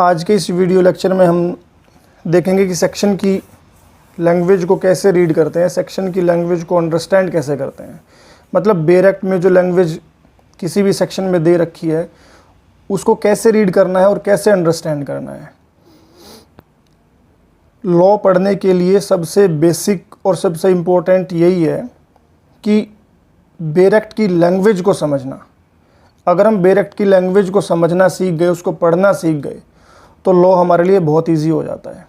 आज के इस वीडियो लेक्चर में हम देखेंगे कि सेक्शन की लैंग्वेज को कैसे रीड करते हैं, सेक्शन की लैंग्वेज को अंडरस्टैंड कैसे करते हैं। मतलब बेयर एक्ट में जो लैंग्वेज किसी भी सेक्शन में दे रखी है उसको कैसे रीड करना है और कैसे अंडरस्टैंड करना है। लॉ पढ़ने के लिए सबसे बेसिक और सबसे इम्पोर्टेंट यही है कि बेयर एक्ट की लैंग्वेज को समझना। अगर हम बेयर एक्ट की लैंग्वेज को समझना सीख गए, उसको पढ़ना सीख गए, तो लॉ हमारे लिए बहुत इजी हो जाता है।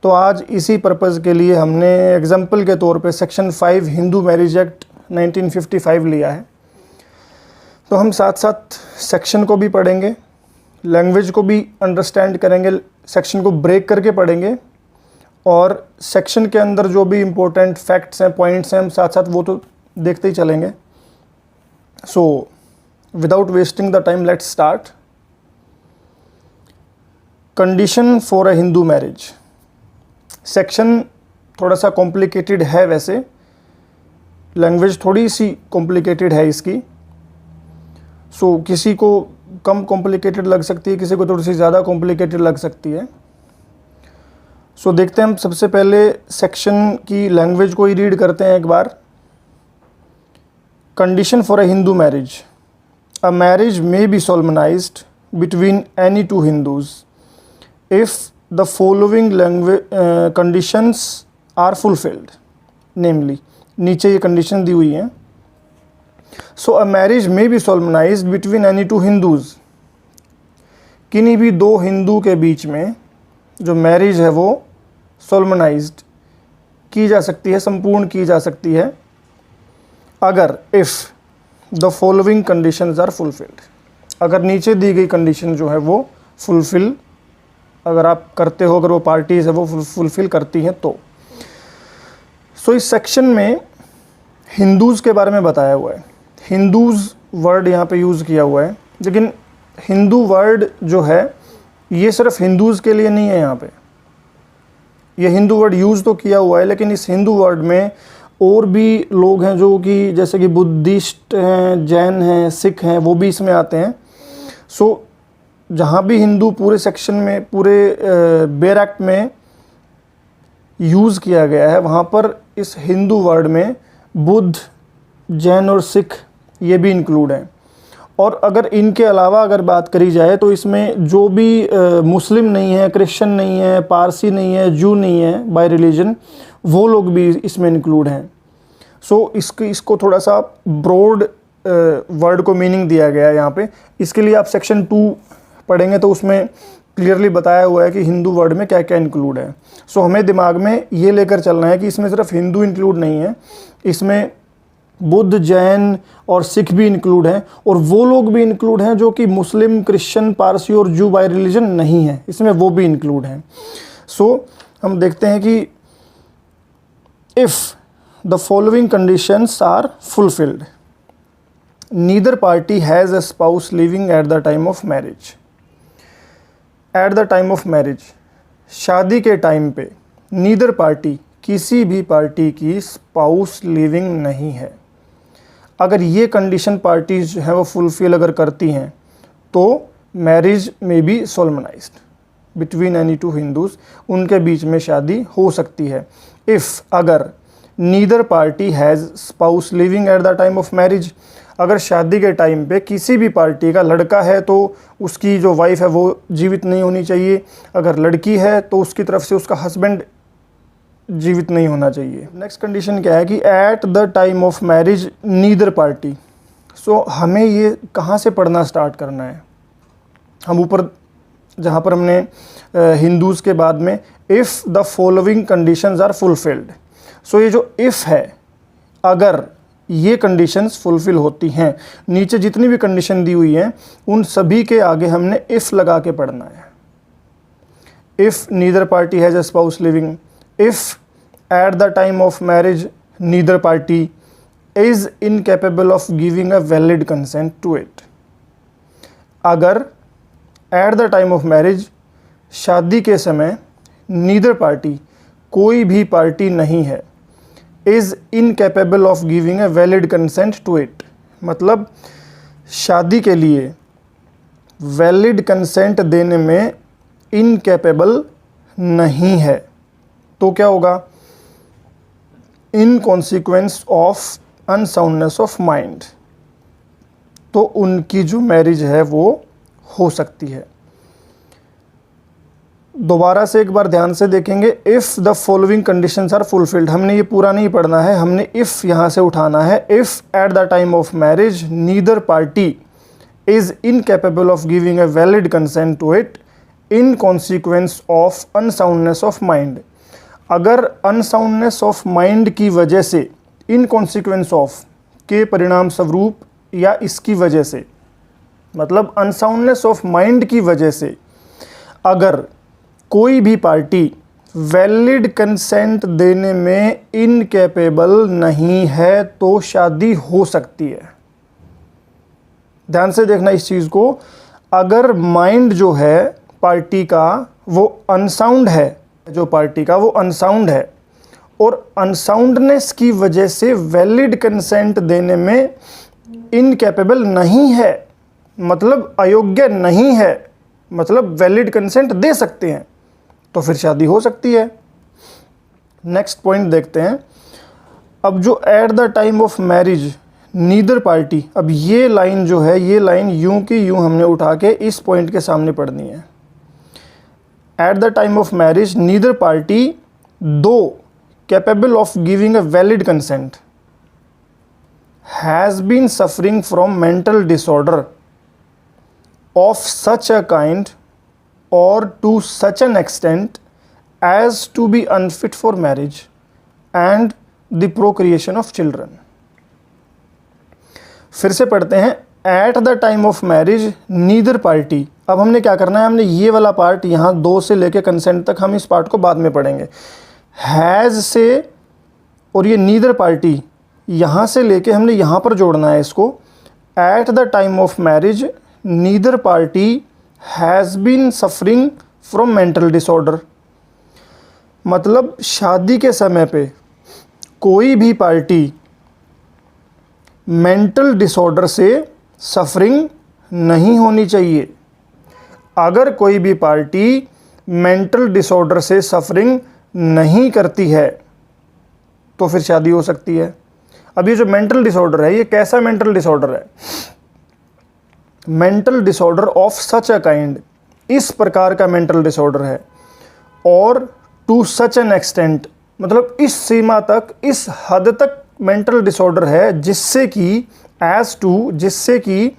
तो आज इसी पर्पज़ के लिए हमने एग्जाम्पल के तौर पे सेक्शन 5 हिंदू मैरिज एक्ट 1955 लिया है। तो हम साथ साथ सेक्शन को भी पढ़ेंगे, लैंग्वेज को भी अंडरस्टैंड करेंगे, सेक्शन को ब्रेक करके पढ़ेंगे और सेक्शन के अंदर जो भी इम्पोर्टेंट फैक्ट्स हैं, पॉइंट्स हैं, हम साथ साथ वो तो देखते ही चलेंगे। So without wasting the time let's start. Condition for a Hindu marriage. Section थोड़ा सा कॉम्प्लिकेटेड है, वैसे लैंग्वेज थोड़ी सी कॉम्प्लिकेटेड है इसकी। सो किसी को कम कॉम्प्लिकेटेड लग सकती है, किसी को थोड़ी सी ज़्यादा कॉम्प्लिकेटेड लग सकती है। सो देखते हैं हम सबसे पहले सेक्शन की लैंग्वेज को ही रीड करते हैं एक बार। Condition for a Hindu marriage. A marriage may be solemnized between any two Hindus if the following conditions are fulfilled. Namely, नीचे ये condition दी हुई है। So a marriage may be solemnized between any two Hindus. किन्हीं भी दो हिंदू के बीच में जो मैरिज है वो सोलमनाइज्ड की जा सकती है, संपूर्ण की जा सकती है, अगर if the following conditions are fulfilled. अगर नीचे दी गई कंडीशन जो है वो फुलफिल अगर आप करते हो, अगर वो पार्टीज़ है वो फुलफिल करती हैं तो। सो इस सेक्शन में हिंदूज़ के बारे में बताया हुआ है। हिंदूज़ वर्ड यहाँ पे यूज़ किया हुआ है, लेकिन हिंदू वर्ड जो है ये सिर्फ हिंदूज़ के लिए नहीं है। यहाँ पे ये हिंदू वर्ड यूज़ तो किया हुआ है, लेकिन इस हिंदू वर्ड में और भी लोग हैं जो कि जैसे कि बुद्धिस्ट हैं, जैन हैं, सिख हैं, वो भी इसमें आते हैं। सो जहाँ भी हिंदू पूरे सेक्शन में, पूरे बेयर एक्ट में यूज़ किया गया है, वहाँ पर इस हिंदू वर्ड में बुद्ध, जैन और सिख ये भी इंक्लूड हैं। और अगर इनके अलावा अगर बात करी जाए तो इसमें जो भी मुस्लिम नहीं है, क्रिश्चियन नहीं है, पारसी नहीं है, जू नहीं है बाय रिलीजन, वो लोग भी इसमें इंक्लूड हैं। सो इसको थोड़ा सा ब्रॉड वर्ड को मीनिंग दिया गया है यहाँ पे। इसके लिए आप सेक्शन 2 पढ़ेंगे तो उसमें क्लियरली बताया हुआ है कि हिंदू वर्ड में क्या क्या इंक्लूड है। सो हमें दिमाग में ये लेकर चलना है कि इसमें सिर्फ हिंदू इंक्लूड नहीं है, इसमें बुद्ध, जैन और सिख भी इंक्लूड हैं, और वो लोग भी इंक्लूड हैं जो कि मुस्लिम, क्रिश्चियन, पारसी और जू बाय रिलीजन नहीं है, इसमें वो भी इंक्लूड हैं। सो हम देखते हैं कि if the following conditions are fulfilled, neither party has a spouse living at the time of marriage. At the time of marriage, शादी के टाइम पे नीदर पार्टी, किसी भी पार्टी की स्पाउस लिविंग नहीं है। अगर ये कंडीशन पार्टीज हैं वो फुलफिल अगर करती हैं तो मैरिज में be solemnised between any two Hindus, उनके बीच में शादी हो सकती है। इफ़ अगर neither party has spouse living at the time of marriage, अगर शादी के टाइम पे किसी भी पार्टी का लड़का है तो उसकी जो वाइफ है वो जीवित नहीं होनी चाहिए, अगर लड़की है तो उसकी तरफ से उसका हस्बैंड जीवित नहीं होना चाहिए। नेक्स्ट कंडीशन क्या है कि at the time of marriage neither party. So हमें ये कहाँ से पढ़ना स्टार्ट करना है। हम ऊपर जहाँ पर हमने हिंदूज़ के बाद में if the following conditions are fulfilled, so ये जो इफ़ है, अगर ये कंडीशंस फुलफिल होती हैं, नीचे जितनी भी कंडीशन दी हुई हैं उन सभी के आगे हमने इफ़ लगा के पढ़ना है। If neither party has a spouse living, if at the time of marriage neither party is incapable of giving a valid consent to it। अगर at the time of marriage, शादी के समय neither party, कोई भी party नहीं है, is incapable of giving a valid consent to it, मतलब शादी के लिए वैलिड कंसेंट देने में इनकैपेबल नहीं है। तो क्या होगा? इन consequence of unsoundness of mind. तो उनकी जो मैरिज है वो हो सकती है। दोबारा से एक बार ध्यान से देखेंगे। If the following conditions are fulfilled, हमने ये पूरा नहीं पढ़ना है, हमने इफ़ यहाँ से उठाना है। If at the time of marriage neither party is incapable of giving a valid consent to it in consequence of unsoundness of mind. अगर अनसाउंडनेस ऑफ माइंड की वजह से, इन कॉन्सिक्वेंस ऑफ के परिणाम स्वरूप या इसकी वजह से, मतलब अनसाउंडनेस ऑफ माइंड की वजह से अगर कोई भी पार्टी वैलिड कंसेंट देने में इनकैपेबल नहीं है तो शादी हो सकती है। ध्यान से देखना इस चीज़ को। अगर माइंड जो है पार्टी का वो अनसाउंड है, जो पार्टी का वो अनसाउंड है और अनसाउंडनेस की वजह से वैलिड कंसेंट देने में इनकैपेबल नहीं है, मतलब अयोग्य नहीं है, मतलब वैलिड कंसेंट दे सकते हैं, तो फिर शादी हो सकती है। नेक्स्ट पॉइंट देखते हैं। अब जो eight the time of marriage neither party, अब ये लाइन जो है, ये लाइन यूं की यूं हमने उठा के इस पॉइंट के सामने पढ़नी है। At the time of marriage neither party दो capable of giving a valid consent has been suffering from mental disorder of such a kind or to such an extent as to be unfit for marriage and the procreation of children। फिर से पढ़ते हैं। Eight the time of marriage neither party, अब हमने क्या करना है, हमने ये वाला पार्ट यहाँ 2 से लेके कंसेंट तक, हम इस पार्ट को बाद में पढ़ेंगे। हैज़ से और ये नीदर पार्टी यहाँ से लेके हमने यहाँ पर जोड़ना है इसको। At the time of marriage neither party has been suffering from mental disorder, मतलब शादी के समय पे कोई भी पार्टी मेंटल डिसऑर्डर से सफरिंग नहीं होनी चाहिए। अगर कोई भी पार्टी मेंटल डिसऑर्डर से सफरिंग नहीं करती है तो फिर शादी हो सकती है। अब ये जो मेंटल डिसऑर्डर है, ये कैसा मेंटल डिसऑर्डर है? Mental disorder of such a kind, इस प्रकार का मेंटल डिसऑर्डर है। और टू सच एन एक्सटेंट, मतलब इस सीमा तक, इस हद तक मेंटल डिसऑर्डर है जिससे कि एज टू, जिससे कि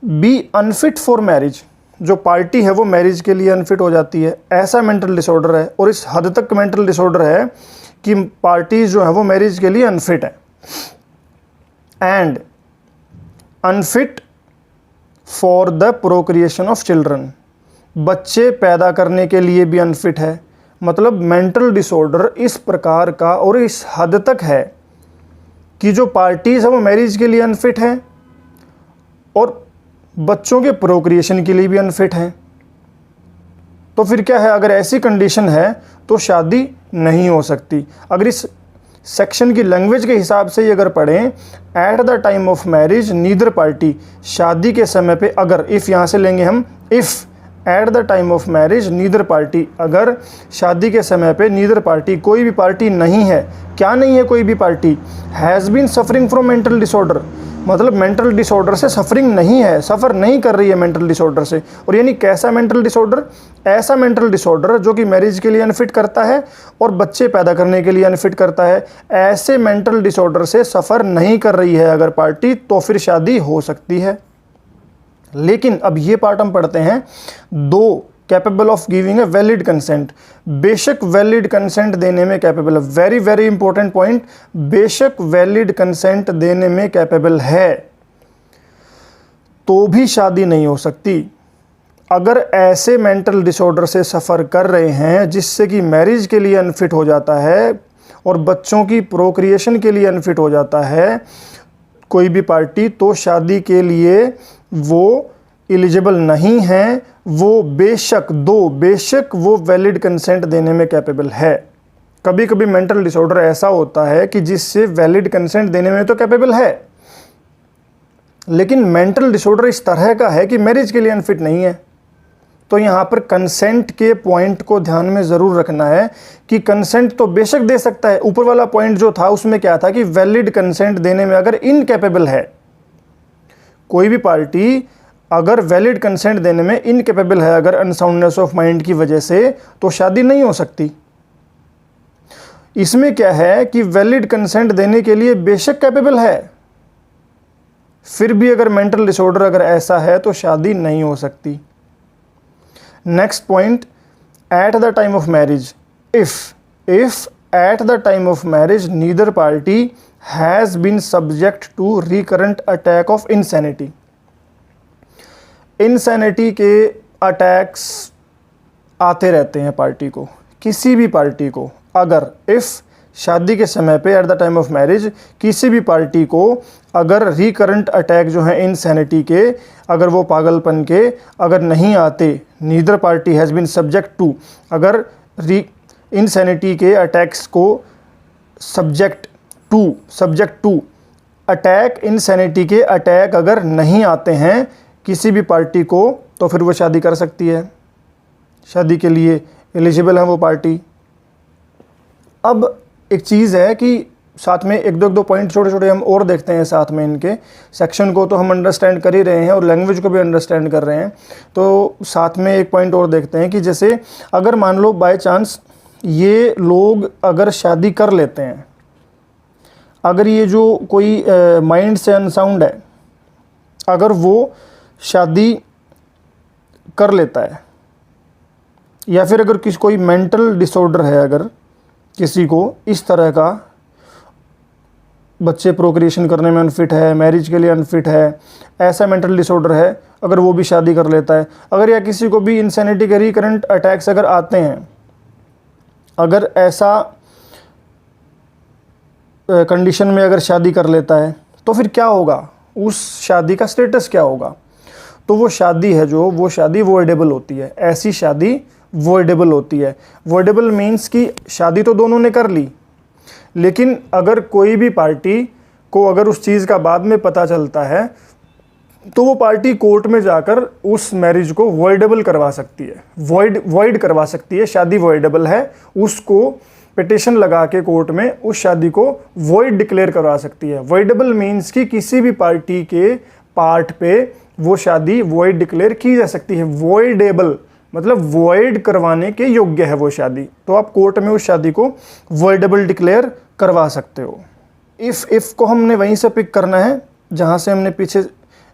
बी अनफिट फॉर मैरिज, जो पार्टी है वो मैरिज के लिए अनफिट हो जाती है, ऐसा मेंटल डिसऑर्डर है। और इस हद तक मेंटल डिसऑर्डर है कि पार्टीज जो है वो मैरिज के लिए अनफिट है। And unfit for the procreation of children, बच्चे पैदा करने के लिए भी अनफिट है। मतलब मेंटल डिसऑर्डर इस प्रकार का और इस हद तक है कि जो पार्टीज है वो मैरिज के लिए अनफिट हैं और बच्चों के प्रोक्रिएशन के लिए भी अनफिट हैं। तो फिर क्या है, अगर ऐसी कंडीशन है तो शादी नहीं हो सकती। अगर इस सेक्शन की लैंग्वेज के हिसाब से ये अगर पढ़ें, eight the time of marriage neither party, शादी के समय पे, अगर इफ़ यहाँ से लेंगे हम, if at the time of marriage neither party, अगर शादी के समय पे नीदर पार्टी, कोई भी पार्टी नहीं है, क्या नहीं है कोई भी party, has been suffering from mental disorder, मतलब मेंटल डिसऑर्डर से सफरिंग नहीं है, सफ़र नहीं कर रही है मेंटल डिसऑर्डर से। और यानी कैसा मेंटल डिसऑर्डर? ऐसा मेंटल डिसऑर्डर जो कि मैरिज के लिए अनफिट करता है और बच्चे पैदा करने के लिए अनफिट करता है। ऐसे मेंटल डिसऑर्डर से सफ़र नहीं कर रही है अगर पार्टी, तो फिर शादी हो सकती है। लेकिन अब ये पार्ट हम पढ़ते हैं, दो capable of giving a valid consent, बेशक वैलिड कंसेंट देने में कैपेबल है। वेरी वेरी इंपॉर्टेंट पॉइंट, बेशक वैलिड कंसेंट देने में कैपेबल है तो भी शादी नहीं हो सकती। अगर ऐसे मेंटल डिसऑर्डर से सफ़र कर रहे हैं जिससे कि मैरिज के लिए अनफिट हो जाता है और बच्चों की प्रोक्रिएशन के लिए अनफिट हो जाता है कोई भी पार्टी, तो शादी के लिए वो एलिजिबल नहीं है। वो बेशक वो वैलिड कंसेंट देने में कैपेबल है। कभी कभी मेंटल डिसऑर्डर ऐसा होता है कि जिससे वैलिड कंसेंट देने में तो कैपेबल है, लेकिन मेंटल डिसऑर्डर इस तरह का है कि मैरिज के लिए अनफिट नहीं है, तो यहाँ पर कंसेंट के पॉइंट को ध्यान में ज़रूर रखना है कि कंसेंट तो बेशक दे सकता है। ऊपर वाला पॉइंट जो था उसमें क्या था कि वैलिड कंसेंट देने में अगर इनकेपेबल है, कोई भी पार्टी अगर वैलिड कंसेंट देने में इनकेपेबल है, अगर अनसाउंडनेस ऑफ माइंड की वजह से, तो शादी नहीं हो सकती। इसमें क्या है कि वैलिड कंसेंट देने के लिए बेशक कैपेबल है, फिर भी अगर मेंटल डिसऑर्डर अगर ऐसा है तो शादी नहीं हो सकती। Next point, at the time of marriage, if at the time of marriage neither party has been subject to recurrent attack of insanity. Insanity के अटैक्स आते रहते हैं पार्टी को, किसी भी पार्टी को। अगर इफ़ शादी के समय पे eight the time of marriage किसी भी पार्टी को अगर रिकरेंट अटैक जो है इंसैनिटी के, अगर वो पागलपन के अगर नहीं आते, neither party has been subject to, अगर इंसैनिटी के अटैक्स को सब्जेक्ट टू अटैक, इंसैनिटी के अटैक अगर नहीं आते हैं किसी भी पार्टी को, तो फिर वो शादी कर सकती है, शादी के लिए एलिजिबल है वो पार्टी। अब एक चीज़ है कि साथ में एक दो पॉइंट छोटे छोटे हम और देखते हैं साथ में। इनके सेक्शन को तो हम अंडरस्टैंड कर ही रहे हैं और लैंग्वेज को भी अंडरस्टैंड कर रहे हैं, तो साथ में एक पॉइंट और देखते हैं कि जैसे अगर मान लो बाय चांस ये लोग अगर शादी कर लेते हैं, अगर ये जो कोई माइंड से अनसाउंड है, अगर वो शादी कर लेता है, या फिर अगर कोई मेंटल डिसऑर्डर है, अगर किसी को इस तरह का बच्चे प्रोक्रिएशन करने में अनफिट है, मैरिज के लिए अनफिट है, ऐसा मेंटल डिसऑर्डर है, अगर वो भी शादी कर लेता है, अगर या किसी को भी इंसैनिटी के रिकरेंट अटैक्स अगर आते हैं, अगर ऐसा कंडीशन में अगर शादी कर लेता है, तो फिर क्या होगा, उस शादी का स्टेटस क्या होगा। तो वो शादी है जो, वो शादी वॉइडेबल होती है, ऐसी शादी वॉइडेबल होती है। वॉइडेबल मीन्स कि शादी तो दोनों ने कर ली, लेकिन अगर कोई भी पार्टी को अगर उस चीज़ का बाद में पता चलता है, तो वो पार्टी कोर्ट में जाकर उस मैरिज को वॉइडेबल करवा सकती है, वॉइड करवा सकती है। शादी वॉइडेबल है, उसको पिटिशन लगा के कोर्ट में उस शादी को वॉइड डिक्लेयर करवा सकती है। वॉइडेबल मीन्स कि किसी भी पार्टी के पार्ट पे वो शादी वॉइड डिक्लेयर की जा सकती है। वॉइडेबल मतलब वॉइड करवाने के योग्य है वो शादी, तो आप कोर्ट में उस शादी को वॉइडेबल डिक्लेयर करवा सकते हो। इफ़ को हमने वहीं से पिक करना है जहाँ से हमने पीछे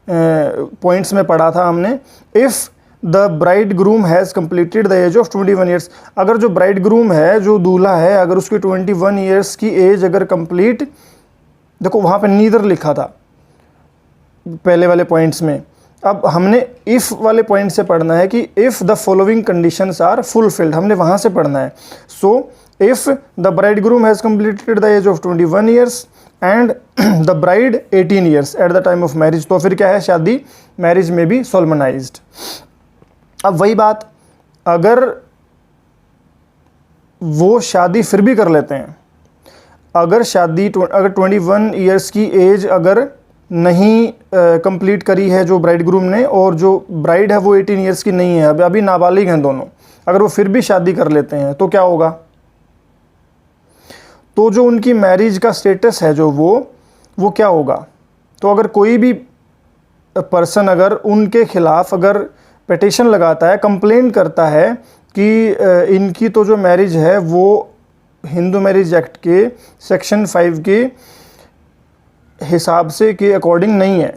पॉइंट्स में पढ़ा था हमने। If the bridegroom has completed the age of 21 years, अगर जो ब्राइड ग्रूम है, जो दूल्हा है, अगर उसकी 21 ईयर्स की एज अगर कंप्लीट, देखो वहाँ पे नीदर लिखा था पहले वाले पॉइंट्स में, अब हमने इफ़ वाले पॉइंट से पढ़ना है कि if the following conditions are fulfilled, हमने वहाँ से पढ़ना है। So if the bridegroom has completed the age of 21 years and the bride 18 years at the time of marriage, तो फिर क्या है, शादी मैरिज में भी सोलमनाइज्ड। अब वही बात, अगर वो शादी फिर भी कर लेते हैं, अगर शादी अगर 21 ईयर्स की एज अगर नहीं कंप्लीट करी है जो ब्राइड ग्रूम ने, और जो ब्राइड है वो 18 ईयर्स की नहीं है, अभी नाबालिग हैं दोनों, अगर वो फिर भी शादी कर लेते हैं, तो क्या होगा, तो जो उनकी मैरिज का स्टेटस है जो वो क्या होगा। तो अगर कोई भी पर्सन अगर उनके खिलाफ अगर पिटीशन लगाता है, कंप्लेंट करता है कि इनकी तो जो मैरिज है वो हिंदू मैरिज एक्ट के सेक्शन 5 के हिसाब से के अकॉर्डिंग नहीं है,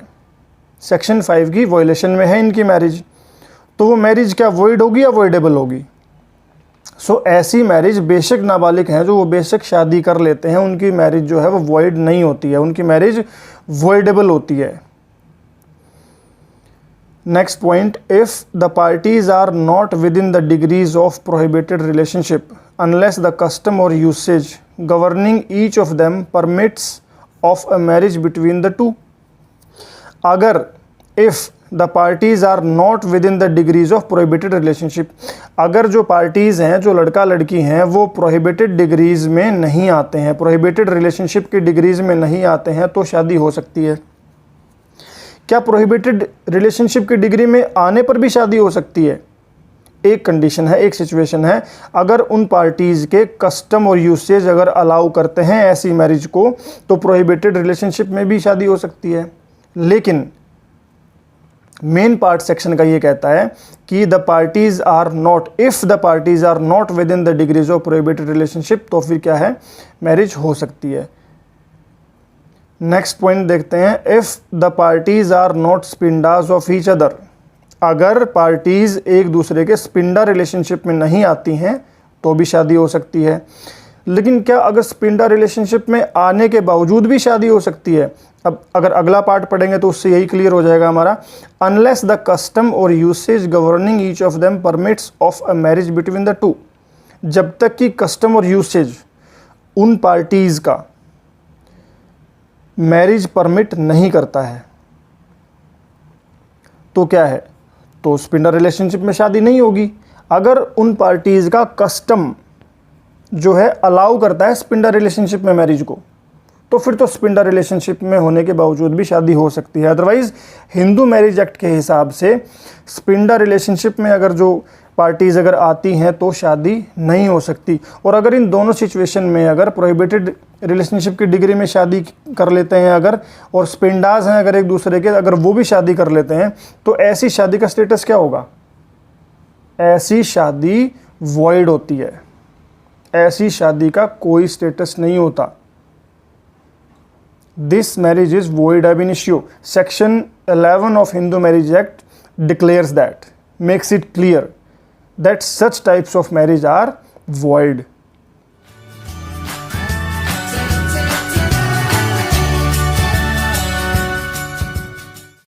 सेक्शन 5 की वायलेशन में है इनकी मैरिज, तो वो मैरिज क्या वॉइड होगी या वॉइडेबल होगी। सो ऐसी मैरिज बेशक नाबालिग हैं जो वो बेशक शादी कर लेते हैं, उनकी मैरिज जो है वो वॉइड नहीं होती है, उनकी मैरिज वॉइडेबल होती है। Next point, if the parties are not within the degrees of prohibited relationship unless the custom or usage governing each of them permits of a marriage between the two. अगर if the parties are not within the degrees of prohibited relationship, अगर जो parties हैं, जो लड़का लड़की हैं, वो prohibited degrees में नहीं आते हैं, प्रोहिबिटेड रिलेशनशिप की डिग्रीज में नहीं आते हैं, तो शादी हो सकती है। क्या प्रोहिबिटेड रिलेशनशिप की डिग्री में आने पर भी शादी हो सकती है? एक कंडीशन है, एक सिचुएशन है, अगर उन पार्टीज़ के कस्टम और यूसेज अगर अलाउ करते हैं ऐसी मैरिज को तो प्रोहिबिटेड रिलेशनशिप में भी शादी हो सकती है। लेकिन मेन पार्ट सेक्शन का ये कहता है कि the parties are not, if the parties are not within the degrees of prohibited relationship, तो फिर क्या है, मैरिज हो सकती है। नेक्स्ट पॉइंट देखते हैं, if the parties are not sapindas of each other, अगर पार्टीज एक दूसरे के स्पिंडा रिलेशनशिप में नहीं आती हैं तो भी शादी हो सकती है। लेकिन क्या अगर स्पिंडा रिलेशनशिप में आने के बावजूद भी शादी हो सकती है? अब अगर अगला पार्ट पढ़ेंगे तो उससे यही क्लियर हो जाएगा हमारा। Unless the custom or usage governing each of them permits of a marriage between the to, जब तक कि कस्टम और यूसेज उन पार्टीज का मैरिज परमिट नहीं करता है तो क्या है, तो स्पिंडा रिलेशनशिप में शादी नहीं होगी। अगर उन पार्टीज का कस्टम जो है अलाउ करता है स्पिंडा रिलेशनशिप में मैरिज को, तो फिर तो स्पिंडा रिलेशनशिप में होने के बावजूद भी शादी हो सकती है। अदरवाइज हिंदू मैरिज एक्ट के हिसाब से स्पिंडा रिलेशनशिप में अगर जो पार्टीज़ अगर आती हैं तो शादी नहीं हो सकती। और अगर इन दोनों सिचुएशन में अगर प्रोहिबिटेड रिलेशनशिप की डिग्री में शादी कर लेते हैं अगर, और स्पिंडाज हैं अगर एक दूसरे के, अगर वो भी शादी कर लेते हैं, तो ऐसी शादी का स्टेटस क्या होगा? ऐसी शादी वॉइड होती है, ऐसी शादी का कोई स्टेटस नहीं होता। This marriage is void ab initio. Section 11 of Hindu Marriage Act declares that, makes it clear that such types of marriage are void.